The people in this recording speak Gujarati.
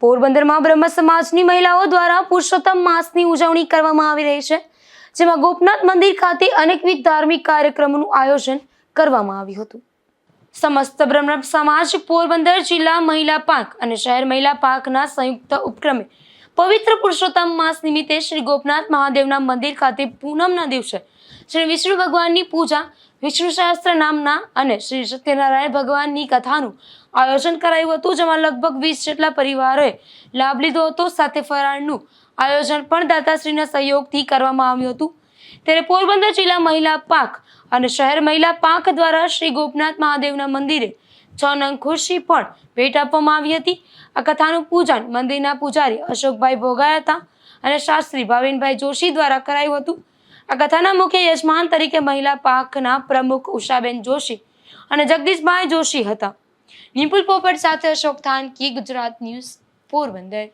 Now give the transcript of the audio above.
પોરબંદરમાં બ્રહ્મ સમાજની મહિલાઓ દ્વારા પુરુષોત્તમ માસની ઉજવણી કરવામાં આવી રહી છે, જેમાં ગોપનાથ મંદિર ખાતે અનેકવિધ ધાર્મિક કાર્યક્રમોનું આયોજન કરવામાં આવ્યું હતું. સમસ્ત બ્રહ્મ સમાજ પોરબંદર જિલ્લા મહિલા પાંખ અને શહેર મહિલા પાંખના સંયુક્ત ઉપક્રમે પવિત્ર પુરુષોત્તમ માસ નિમિત્તે શ્રી ગોપનાથ મહાદેવના મંદિર ખાતે પૂનમના દિવસે શ્રી વિષ્ણુ ભગવાનની પૂજા, વિષ્ણુ સહસ્ત્ર નામના અને શ્રી સત્યનારાયણ ભગવાનની કથાનું આયોજન કરાયું હતું, જેમાં લગભગ 20 જેટલા પરિવારોએ લાભ લીધો હતો. સાથે ફરાળનું આયોજન પણ દાતાશ્રીના સહયોગથી કરવામાં આવ્યું હતું. ત્યારે પોરબંદર જિલ્લા મહિલા પાંખ અને શહેર મહિલા પાંખ દ્વારા શ્રી ગોપનાથ મહાદેવના મંદિરે 6 નંગ ખુરશી પણ ભેટ આપવામાં આવી હતી. આ કથાનું પૂજન મંદિરના પૂજારી અશોકભાઈ ભોગાયા હતા અને શાસ્ત્રી ભાવિનભાઈ જોશી દ્વારા કરાયું હતું. આ કથાના મુખ્ય યજમાન તરીકે મહિલા પાંખના પ્રમુખ ઉષાબેન જોશી અને જગદીશભાઈ જોશી હતા. નિપુલ પોપટ સાથે અશોક થાનકી, ગુજરાત ન્યૂઝ, પોરબંદર.